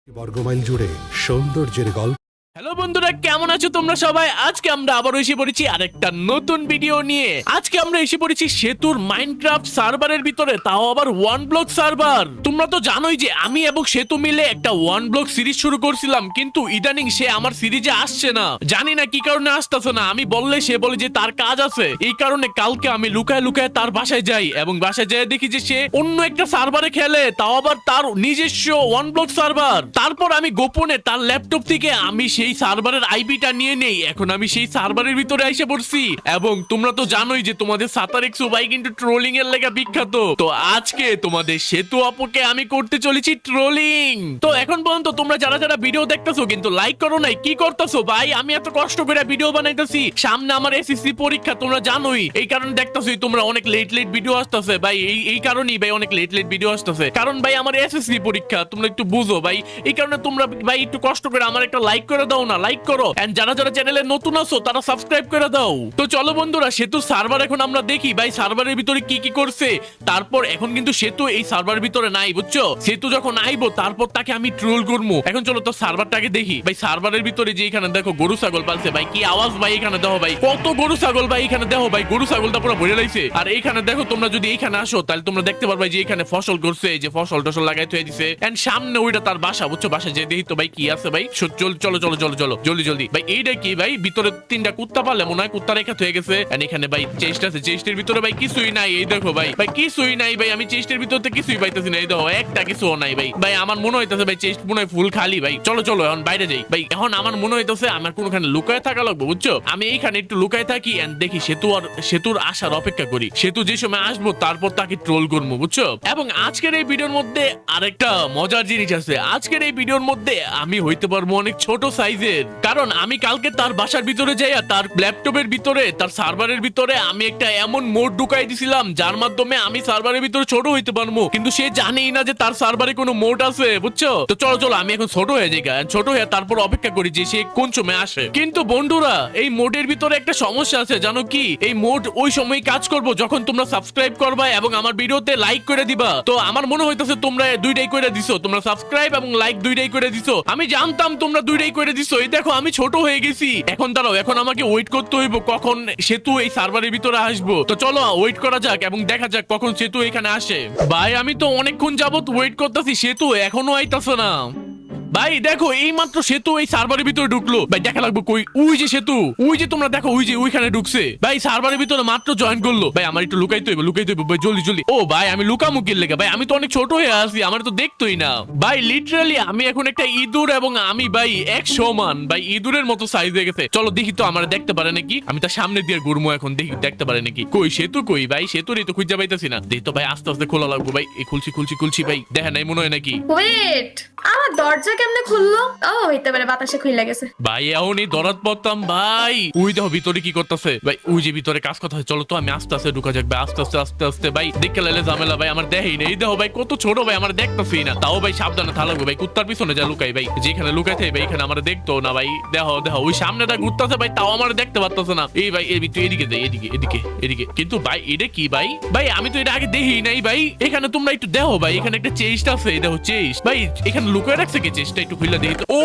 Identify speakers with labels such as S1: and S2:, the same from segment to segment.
S1: বর্গমাইল জুড়ে সৌন্দর্যের গল্প।
S2: হ্যালো বন্ধুরা, কেমন আছো তোমরা সবাই? আজকে আমরা আবার এসে পড়েছি আরেকটা নতুন ভিডিও নিয়ে। আজকে আমরা এসে পড়েছি সেতুর মাইনক্রাফট সার্ভারের ভিতরে, তাও আবার ওয়ান ব্লক সার্ভার। তোমরা তো জানোই যে আমি এবং সেতু মিলে একটা ওয়ান ব্লক সিরিজ শুরু করছিলাম, কিন্তু ইদানিং সে আমার সিরিজে আসছে না। জানি না কি কারণে আসতেছে না। আমি বললে সে বলে যে তার কাজ আছে। এই কারণে কালকে আমি লুকায় লুকায় তার বাসায় যাই এবং বাসায় যেয়ে দেখি যে সে অন্য একটা সার্ভারে খেলে, তাও আবার তার নিজস্ব ওয়ান ব্লক সার্ভার। তারপর আমি গোপনে তার ল্যাপটপ থেকে আমি সেই সার্ভারের আইপিটা নিয়ে নেই। এখন আমি সেই সার্ভারের ভিতরে এসে পড়ছি এবং তোমরা তো জানোই যে তোমাদের সাতারেক্সো ভাই কিন্তু ট্রোলিং এর লেগে বিখ্যাত। তো আজকে তোমাদের সেতু আপুকে আমি করতে চলেছি ট্রোলিং। তো এখন পর্যন্ত তোমরা যারা যারা ভিডিও দেখতেছো কিন্তু লাইক করো নাই, কি করতেছো ভাই? আমি এত কষ্ট করে ভিডিও বানাইতেছি, সামনে আমার এসএসসি পরীক্ষা, তোমরা জানোই। এই কারণে দেখতেছোই তোমরা অনেক লেট লেট ভিডিও আসতেছে ভাই। এই কারণেই ভাই অনেক লেট লেট ভিডিও আসতেছে, কারণ ভাই আমার এসএসসি পরীক্ষা, তোমরা একটু বুঝো ভাই। এই কারণে তোমরা ভাই একটু কষ্ট করে আমার একটা লাইক করে দাও না, লাইক করো। এন্ড যারা যারা চ্যানেলে নতুন আছো তারা সাবস্ক্রাইব করে দাও। তো চলো বন্ধুরা, সেতু সার্ভার এখন আমরা দেখি ভাই সার্ভারের ভিতরে কি কি করছে। তারপর এখন কিন্তু সেতু এই সার্ভারের ভিতরে নাই, বুঝছো? সেতু যখন আইবো তারপর তাকে আমি ট্রোল করবো। এখন চলো তো সার্ভারটাকে দেখি ভাই। সার্ভারের ভিতরে যে এখানে দেখো গরু ছাগল পালছে ভাই, কি আওয়াজ ভাই এখানে দেখো ভাই, কত গরু ছাগল ভাই এখানে দেখো ভাই, গরু ছাগলটা পুরো ভরে লাইছে। আর এইখানে দেখো তোমরা যদি এইখানে আসো তাহলে তোমরা দেখতে পারবে যে এখানে ফসল করছে, এই যে ফসল টসল লাগাই থুয়ে দিছে। এন্ড সামনে ওইটা তার বাসা, বুঝছো? বাসা যে দেখি তো ভাই কি আছে ভাই। চলো চলো চলো চলো চলো জলদি জলদি ভাই। এইটা কি ভাই? ভিতরে তিনটা কুত্তা পালে মনে হয়, কুত্তা রেখা হয়ে গেছে। এখানে ভাই চেস্ট আছে, চেস্টের ভিতরে ভাই কিছুই নাই। এই দেখো ভাই, ভাই কিছুই নাই ভাই। আমি চেস্টের ভিতরে কিছুই পাইতেছি না। এই দেখো একটা কিছু নাই ভাই। ভাই আমার মনে হইতেছে ভাই চেস্ট মনে হয় ফুল খালি ভাই। চলো চলো এখন বাইরে যাই ভাই। এখন আমার মনে হইতেছে আমার কোনখানে লুকায় থাকা লাগবে, বুঝছো? আমি এইখানে একটু লুকায় থাকি এন্ড দেখি সেতুর আসার অপেক্ষা করি। সেতু যে সময় আসবো তারপর তাকে ট্রোল করবো, বুঝছো? এবং আজকের এই ভিডিওর মধ্যে আরেকটা মজার জিনিস আছে। আজকের এই ভিডিওর মধ্যে আমি হইতে পারবো অনেক ছোট সাইজের, কারণ আমি কালকে তার বাসার ভিতরে যাইয়া তার ল্যাপটপের ভিতরে তার সার্ভারের ভিতরে আমি একটা এমন মোড ঢুকাই দিছিলাম যার মাধ্যমে আমি সার্ভারের ভিতরে ছোট হইতে পারবো, কিন্তু সে জানেই না যে তার সার্ভারে কোনো মোড আছে, বুঝছো? তো চলো চলো আমি এখন ছোট হয়ে যাই, ছোট হয়ে তারপর অপেক্ষা করি যে সে কোন সময় আসে। কিন্তু বন্ধুরা, এই মোডের ভিতরে একটা সমস্যা আছে, জানো কি? এই মোড ওই সময় কাজ করবো যখন তোমরা সাবস্ক্রাইব করবা এবং আমার ভিডিওতে লাইক করে দিবা। তো আমার মনে হইতেছে তোমরা দুইটাই করে দিছো, তোমরা সাবস্ক্রাইব এবং লাইক দুইটাই করে দিছো। আমি জানতাম তোমরা দুইটাই করে দিছো। এই দেখো আমি ছোট হয়ে গেছি। এখন দাঁড়াও, এখন আমাকে ওয়েট করতে হইব কখন সেতু এই সার্ভারের ভিতরে আসবো। তো চলো ওয়েট করা যাক এবং দেখা যাক কখন সেতু এখানে আসে। ভাই আমি তো অনেকক্ষণ যাবত ওয়েট করতেছি, সেতু এখনো আইতাছে না। ভাই দেখো এই মাত্র সেতু এই সার্ভারের ভিতরে ঢুকলো ভাই। দেখা লাগবে কই? ওই যে সেতু, ওই যে তোমরা দেখো, ওই যে ওইখানে ঢুকছে ভাই। সার্ভারের ভিতরে মাত্র জয়েন করলো ভাই। আমার একটু লুকাইতে হইব ভাই, জলদি জলদি। ও ভাই আমি লুকামুকির লেগে ভাই, আমি তো অনেক ছোট হয়ে আসি, আমার তো দেখতোই না ভাই। লিটারালি আমি এখন একটা ইঁদুর এবং আমি ভাই এক সমান ভাই, ইঁদুরের মতো সাইজ হয়ে গেছে। চলো দেখি তো আমার দেখতে পারে নাকি। আমি তার সামনে দিয়ে ঘুরবো এখন, দেখি দেখতে পারে নাকি। কই সেতু কই ভাই? সেতুরই তো খুঁজে পাইতেছি না। দেখি তো ভাই, আস্তে আস্তে খোলা লাগবো ভাই। এই খুলছি ভাই, দেখা নাই মনে হয় নাকি।
S3: ওয়েট, আমার দরজা কেমনে খুললো? ও হইতে পারে বাতাসে খুইলা গেছে
S2: ভাই। এখনই দরাত পড়তাম ভাই। ওই দেখো ভিতরে কি করতেছে ভাই, ওই যে ভিতরে কাজ কথা। চলো তো আমি আস্তে আস্তে ঢুকা যাক ভাই, আস্তে আস্তে আস্তে আস্তে ভাই। দেখে লাইলে ঝামেলা ভাই, আমার দেখাই নেই। দেখো ভাই কত ছোট ভাই, আমার দেখতেছি না। তাও ভাই সাবধানে থাকবো ভাই, কুত্তার পিছনে যা লুকাই ভাই, যেখানে লুকাই থাই ভাই এখানে আমার দেখতো না ভাই। দেখো দেখো ওই সামনেটা ঘুরতেছে ভাই, তাও আমার দেখতে পারতেছে না। এই ভাই তুই এদিকে যাই, এদিকে এদিকে এদিকে। কিন্তু ভাই এটা কি ভাই? ভাই আমি তো এটা আগে দেখি নাই ভাই। এখানে তোমরা একটু দেখো ভাই, এখানে একটা চেস্ট আছে, দেখো চেস্ট ভাই। এখানে লুকায় রাখছে কি চেস্টটা? একটু খুলে দেখি তো। ও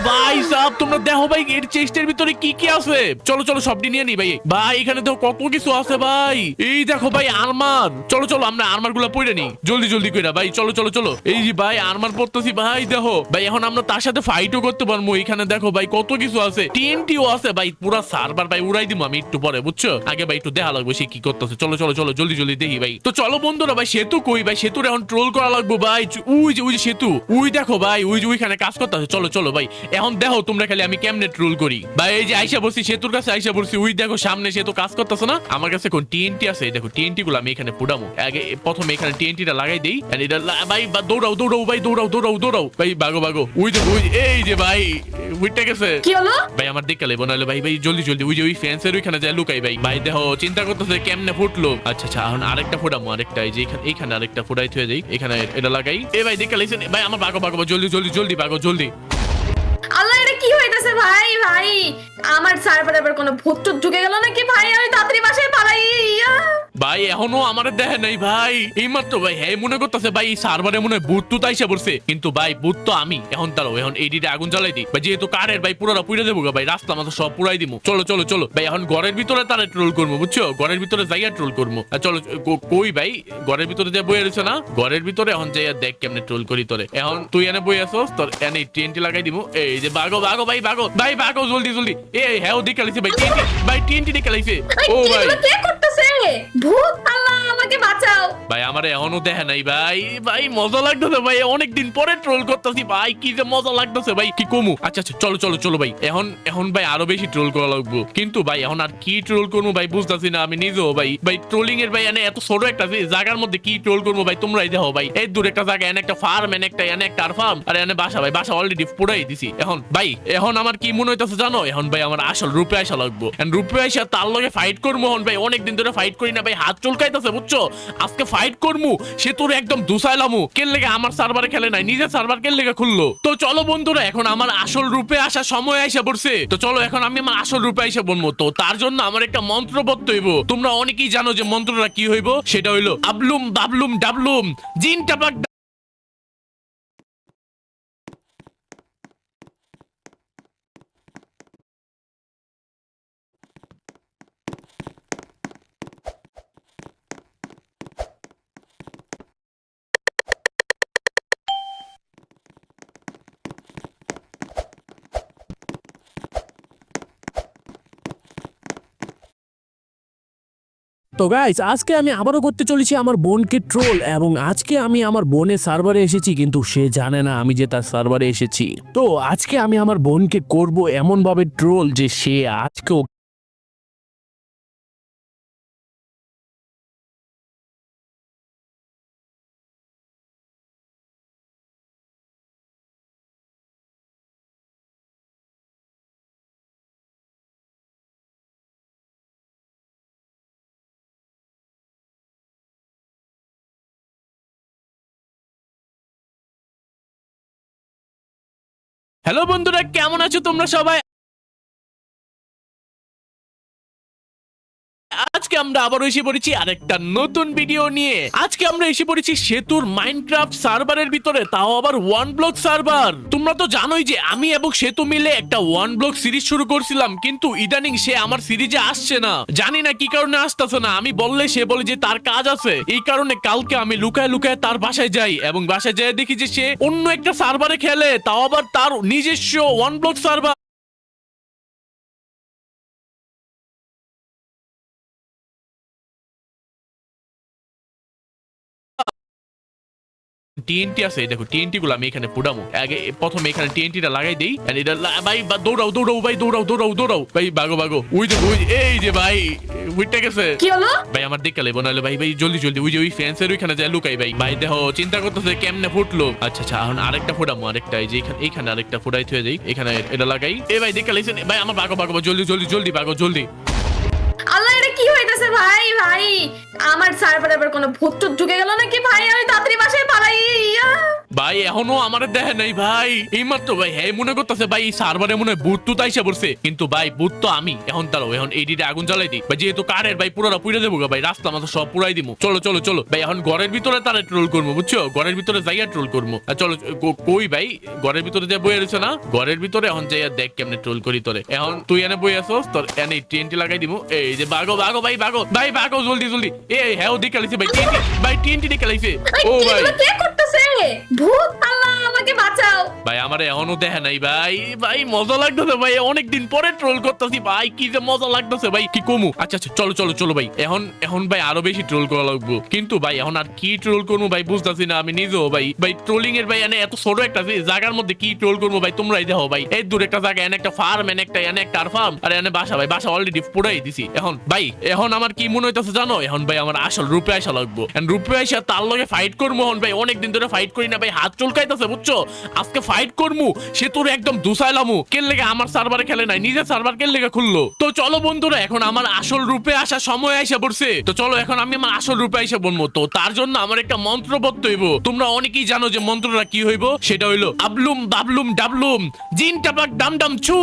S2: ভাই সাহেব তোমরা দেখো ভাই এর চেস্টের ভিতরে কি কি আছে। চলো চলো সবটি নিয়ে নি ভাই। ভাই এখানে দেখো কত কিছু আছে ভাই। এই দেখো ভাই আর্মার। চলো চলো আমরা আর্মার গুলা পরে নি জলদি জলদি করে ভাই। চলো চলো চলো। এই যে ভাই আর্মার পরতেছি ভাই। দেখো ভাই এখন আমরা তার সাথে ফাইটও করতে পারবো। এখানে দেখো ভাই কত কিছু আছে, টিএনটিও আছে ভাই। পুরা সার্ভার ভাই উড়াই দিব আমি একটু পরে, বুঝছো? আগে ভাই একটু দেখা লাগবে সে কি করতেছে। চলো চলো চলো জলদি জলদি দেখি ভাই। তো চলো বন্ধুরা ভাই, সেতু কই ভাই? সেতুর এখন ট্রোল করা লাগবে ভাই। ওই যে সেতু, ওই দেখো ভাই, ওই যে ওইখানে কাজ করতেছে। চলো চলো ভাই এখন দেখো তোমরা খালি আমি কেমনে ট্রোল করি ভাই। এই যে আইসা বসছি সেতুর কাছে, আইসা বসছি। ওই দেখো সামনে সেতু কাজ করতেছে না। আমার কাছে কোন টিএনটি আছে, দেখো টিএনটি গুলো আমি এখানে পুড়াবো। আগে প্রথমে এখানে টিএনটিটা লাগাই দেই। ভাই দৌড়াও দৌড়াও ভাই, দৌড়াও দৌড়াও দৌড়াও ভাই, ভাগো ভাগো। ওই দেখো এই যে ভাই উইটটা গেছে।
S3: কি হলো
S2: ভাই? আমার দেখে লেবো নাহলে ভাই। ভাই জলদি জলদি ওই যে ওই ফ্যান্সের ওইখানে যায় লুকাই ভাই। ভাই দেখো চিন্তা করতেছে কেমনে ফুটলো। আচ্ছা আচ্ছা এখন আরেকটা ফোটামো, আরেকটা এই যে এইখানে আরেকটা ফোটাই থয়ে যাই। এখানে এটা লাগাই। এ ভাই দেখে লাইছেন ভাই, আমার ভাগো ভাগো জলদি জলদি জলদি ভাগো জলদি।
S3: আল্লাহ, এটা কি হইতাছে ভাই? ভাই আমার সার্ভারে আবার কোনো ভূত টুত ঢুকে গেল নাকি ভাই? আমি তাড়াতাড়ি বাসায় পালাই।
S2: ভাই এখনো আমার দেখে নাই ভাই এইমাত্র ভাই হ্যাঁ মনে করতেছে ভাই এই সার্ভারে মনে হয় ভূত টুত আইসা পড়ছে কিন্তু ভাই ভূত তো আমি এখন তারও এখন এইদিকে আগুন জ্বালাই দিই ভাই যেহেতু কারের ভাই পুরোটা পুড়ে দেবো গা ভাই রাস্তা মাথা সব পুরাই দিবো চলো চলো চলো ভাই এখন ঘরের ভিতরে তারা ট্রোল করবো বুঝছো ঘরের ভিতরে যাইয়া ট্রোল করবো চলো কই ভাই ঘরের ভিতরে যে বই রয়েছে না ঘরের ভিতরে এখন যাইয়া দেখ কেমনে ট্রোল করি তোরে এখন তুই এনে বই আসোস তোর এনে টিএনটি লাগাই দিবো এই যে বাগো বাগো ভাই বাগো ভাই বাগো জলদি জলদি এই হ্যাঁ ওদিকে লাইছে ভাই টিএনটি ভাই টিএনটি দিকে লাইছে ও ভাই
S3: এগুলো কে করতেছে? ভূত, আল্লাহ আমাকে বাঁচাও।
S2: ভাই আমার এখনো দেখে নাই ভাই ভাই মজা লাগতেছে ভাই অনেকদিন পরে ট্রোল করতেছি ভাই কি যে মজা লাগতেছে ভাই কি কমু আচ্ছা আচ্ছা চলো চলো চলো ভাই এখন এখন ভাই আরো বেশি ট্রোল করা লাগবো কিন্তু ভাই এখন আর কি ট্রোল করবো ভাই বুঝতেছি না আমি নিজেও ভাই ভাই ট্রোলিং এর ভাই এনে এত ছোট একটা জায়গার মধ্যে কি ট্রোল করবো ভাই তোমরাই দেখো ভাই এই দূর একটা জায়গা এনে একটা ফার্ম এনে একটা আর ফার্ম আর এনে বাসা ভাই বাসা অলরেডি পুরাই দিছি এখন ভাই এখন আমার কি মনে হইতেছে জানো এখন ভাই আমার আসল রূপে আসা লাগবো রূপে আসা তার লগে ফাইট করবো এখন ভাই অনেকদিন ধরে ফাইট করি না ভাই হাত চুলকাইতেছে বুঝছো আজকে ফাইট করমু সে তোর একদম দুসাইলামু কেন লেগে আমার সার্ভারে খেলে নাই নিজের সার্ভার কেন লেগে খুললো তো চলো বন্ধুরা এখন আমার আসল রূপে আসা সময় এসে পড়ছে তো চলো এখন আমি আমার আসল রূপে এসে বলবো তো তার জন্য আমার একটা মন্ত্র পড়তে হইব তোমরা অনেকেই জানো যে মন্ত্রটা কি হইব সেটা হইলো আবলুম বাবলুম ডাবলুম জিন টাপাক
S4: তো গাইস আজকে আমি আবারও করতে চলেছি আমার বোনকে ট্রোল এবং আজকে আমি আমার বোনের সার্ভারে এসেছি কিন্তু সে জানে না আমি যে তার সার্ভারে এসেছি তো আজকে আমি আমার বোনকে করব এমন ভাবে ট্রোল যে সে আজকেও
S2: হ্যালো বন্ধুরা কেমন আছো তোমরা সবাই আজকে আমরা আবার এসে পড়েছি আরেকটা নতুন ভিডিও নিয়ে আজকে আমরা এসে পড়েছি সেতুর মাইনক্রাফট সার্ভারের ভিতরে তাও আবার ওয়ান ব্লক সার্ভার তোমরা তো জানোই যে আমি এবং সেতু মিলে একটা ওয়ান ব্লক সিরিজ শুরু করছিলাম কিন্তু ইদানিং সে আমার সিরিজে আসছে না জানি না কি কারণে আসতেছে না আমি বললে সে বলে যে তার কাজ আছে এই কারণে কালকে আমি লুকায় লুকায় তার বাসায় যাই এবং বাসায় যেয়ে দেখি যে সে অন্য একটা সার্ভারে খেলে তাও আবার তার নিজস্ব ওয়ান ব্লক সার্ভার টিএনটি আছে দেখো টিএনটি গুলো আমি এখানে ফুটামো আগে প্রথমে এখানে টিএনটিটা লাগাই দেই and এটা ভাই দৌড়াও দৌড়াও ভাই দৌড়াও দৌড়াও দৌড়াও ভাই ভাগো ভাগো ওই যে এই যে ভাই উইটটা গেছে
S3: কি হলো?
S2: ভাই আমার দেখে লেবো নাহলে ভাই ভাই জলদি জলদি ওই যে ওই ফ্যান্সের ওইখানে যায় লুকাই ভাই ভাই দেখো চিন্তা করতেছে কেমনে ফুটলো আচ্ছা আচ্ছা এখন আরেকটা ফুটামো আরেকটা এই যে এখানে আরেকটা ফুটাই থয়ে যাই এখানে এটা লাগাই এ ভাই দেখে লাইছেন ভাই আমার ভাগো ভাগো জলদি জলদি জলদি ভাগো জলদি
S3: আল্লাহ এটা কি হইতাছে ভাই ভাই আমার সার্ভারে আবার কোনো ভূত টুত ঢুকে গেল নাকি ভাই আমি তাড়াতাড়ি বাসায় পালাই
S2: ভাই এখনো আমার দেখে নাই ভাই এইমাত্র ভাই হ্যাঁ মনে করতেছে ভাই এই সার্ভারে মনে হয় ভূত টুত আইসা পড়ছে কিন্তু ভাই ভূত তো আমি এখন তারও এখন এইদিকে আগুন জ্বালাই দিই ভাই যেহেতু কারের ভাই পুরোটা পুড়ে দেবো গা ভাই রাস্তা মাথা সব পুরাই দিবো চলো চলো চলো ভাই এখন ঘরের ভিতরে তারা ট্রোল করবো বুঝছো ঘরের ভিতরে যাইয়া ট্রোল করবো চলো কই ভাই ঘরের ভিতরে যে বই রয়েছে না ঘরের ভিতরে এখন যাইয়া দেখ কেমনে ট্রোল করি তোরে এখন তুই এনে বই আসোস তোর এনে টিএনটি লাগাই দিবো এই যে বাগো বাগো ভাই বাগো ভাই বাগো জলদি জলদি এই হ্যাঁ ওদিকে লাইছে ভাই টিএনটি ভাই টিএনটি দিকে লাইছে ও ভাই
S3: এগুলো কে করতেছে? ভূত, আল্লাহ আমাকে বাঁচাও।
S2: ভাই আমার এখনো দেখে নাই ভাই ভাই মজা লাগতেছে ভাই অনেকদিন পরে ট্রোল করতেছি ভাই কি যে মজা লাগতেছে ভাই কি কমু আচ্ছা আচ্ছা চলো চলো চলো ভাই এখন এখন ভাই আরো বেশি ট্রোল করা লাগবো কিন্তু ভাই এখন আর কি ট্রোল করবো ভাই বুঝতেছি না আমি নিজেও ভাই ভাই ট্রোলিং এর ভাই এনে এত ছোট একটা জায়গার মধ্যে কি ট্রোল করবো ভাই তোমরাই দেখো ভাই এই দূর একটা জায়গা এনে একটা ফার্ম এনে একটা আর ফার্ম আর এনে বাসা ভাই বাসা অলরেডি পুরাই দিছি এখন ভাই এখন আমার কি মনে হইতেছে জানো এখন ভাই আমার আসল রূপে আসা লাগবো রূপে আসা তার লগে ফাইট করবো এখন ভাই অনেকদিন ধরে ফাইট করি না ভাই ভাই হাত চুলকাইতেছে বুঝছো, আজকে ফাইট করমু সে তোর একদম দুসাইলামু কেন লেগে আমার সার্ভারে খেলে নাই, নিজের সার্ভার কেন লেগে খুললো। তো চলো বন্ধুরা এখন আমার আসল রূপে আসা সময় আইসা পড়ছে, তো চলো এখন আমি আমার আসল রূপে আইসা বলবো। তো তার জন্য আমার একটা মন্ত্র পড়তে হইব, তোমরা অনেকেই জানো যে মন্ত্রটা কি হইব, সেটা হইলো আবলুম বাবলুম ডাবলুম জিন টাপাক ডাম ডাম ছু।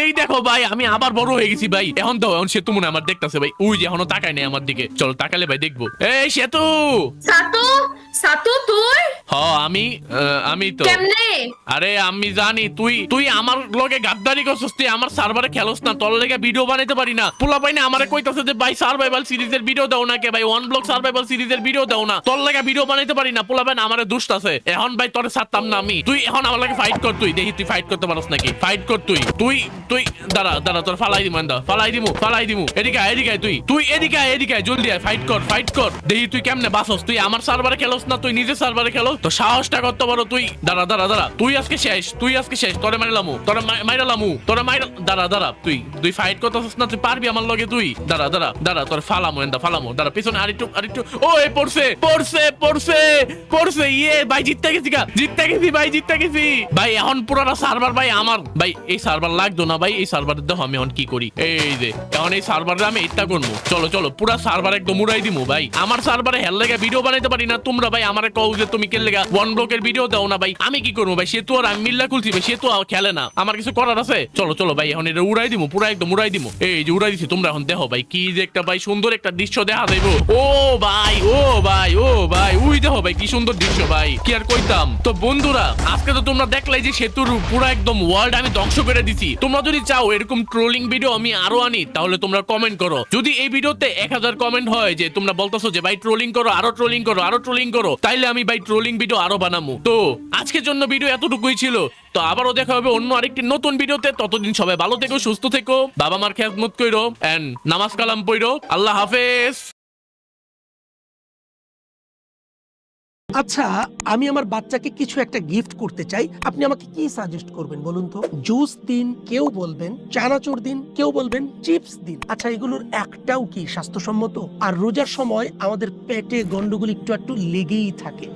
S2: এই দেখো ভাই আমি আবার বড় হয়ে গেছি ভাই, এখন তো এখন সেতু মনে হয় আমার দেখতাছে ভাই, ওই যে এখনো তাকায় নাই আমার দিকে, চলো তাকালে ভাই দেখবো। এই সেতু।
S3: সাতু সাতু তুই
S2: আমি তো
S3: কেমনে?
S2: আরে আমি জানি তুই আমার লগে গাদ্দারি করছিস, তুই আমার সার্ভারে খেলোস না, তোর লেগে ভিডিও বানাইতে পারি না। পোলা পাই না আমারে কইতাছে যে ভাই সার্ভাইভাল সিরিজের ভিডিও দাও না, কে ভাই ওয়ান ব্লক সার্ভাইভাল সিরিজের ভিডিও দাও না, তোর লেগে ভিডিও বানাইতে পারি না। পোলা পাই না আমারে দুষ্ট আছে, এখন ভাই তোরে ছাড়তাম না আমি, তুই এখন আমার লাগে ফাইট কর, তুই দেখি তুই ফাইট করতে পারস নাকি, ফাইট কর তুই তুই তুই দাঁড়া দাঁড়া তোর ফালাই দিমু এদিকে তুই এদিকে জলদি আয়, ফাইট কর দেখি তুই কেমনে বাসস, তুই আমার সার্ভারে খেলোস না, তুই নিজের সার্ভারে খেলো, তো সাহসটা করতে পারো তুই। দাঁড়া তুই আজকে শেষ তোরে মাইরালামু দাঁড়া তুই ফাইট করতেছিস না, তুই পারবি আমার লগে, তুই দাঁড়া তোর ফালামু দাঁড়া পিছনে আরেকটু ও এই পড়ছে ইয়ে ভাই জিততে গেছি ভাই এখন পুরাটা সার্ভার ভাই আমার, ভাই এই সার্ভার লাগতো না ভাই, এই সার্ভার দেখো আমি এখন কি করি, এই যে এখন এই সার্ভারে আমি এটা করবো, চলো পুরা সার্ভার একদম উড়াই দিমু ভাই, আমার সার্ভারে হেল লেগে ভিডিও বানাইতে পারি না, তোমরা ভাই আমারে কও যে তুমি কেন লেগা ওয়ান ব্লকের ভিডিও দাও না ভাই, আমি কি করবো ভাই, সে তো আর আমি মিল্লা খুলছি ভাই, সে তো খেলে না, আমার কিছু করার আছে, চলো ভাই এখন এটা উড়াই দিমু, পুরা একদম উড়াই দিমু, এই যে উড়াই দিছি, তোমরা এখন দেখো ভাই কি যে একটা ভাই সুন্দর একটা দৃশ্য দেখা যাইবো, ও ভাই উই দেখো ভাই কি সুন্দর দৃশ্য ভাই, কি আর কইতাম। তো বন্ধুরা আজকে তো তোমরা দেখলাই যে সেতুর পুরো একদম ওয়ার্ল্ড আমি ধ্বংস করে দিছি, তোমরা যদি চাও এরকম ট্রোলিং ভিডিও আমি আরো আনি তাহলে তোমরা কমেন্ট করো, যদি এই ভিডিওতে 1000 কমেন্ট হয় যে তোমরা বলতেছো যে ভাই ট্রোলিং করো তাইলে আমি ভাই ট্রোলিং ভিডিও আরো বানাবো। তো আজকের জন্য ভিডিও এতটুকুই ছিল, তো আবারও দেখা হবে অন্য আরেকটি নতুন ভিডিওতে, ততদিন সবাই ভালো থেকো, সুস্থ থেকো, বাবা মার খেদমত কইরো এন্ড নামাজ কালাম পড়ো, আল্লাহ হাফেজ।
S5: আচ্ছা আমি আমার বাচ্চাকে কিছু একটা গিফট করতে চাই, আপনি আমাকে কি সাজেস্ট করবেন বলুন তো? জুস দিন, কেউ বলবেন চানাচুর দিন, কেউ বলবেন চিপস দিন। আচ্ছা এগুলোর একটাও কি স্বাস্থ্যসম্মত? আর রোজার সময় আমাদের পেটে গন্ডগোল একটু লেগেই থাকে,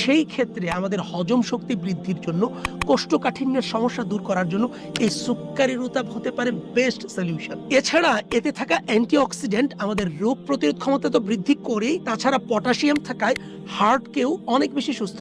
S5: সেই ক্ষেত্রে আমাদের হজম শক্তি বৃদ্ধির জন্য, কোষ্ঠকাঠিন্যের সমস্যা দূর করার জন্য এই সুক্কারি রুতাব হতে পারে বেস্ট সলিউশন। এছাড়া এতে থাকা অ্যান্টিঅক্সিডেন্ট আমাদের রোগ প্রতিরোধ ক্ষমতা তো বৃদ্ধি করেই, তাছাড়া পটাশিয়াম থাকায় হার্টকেও অনেক বেশি সুস্থ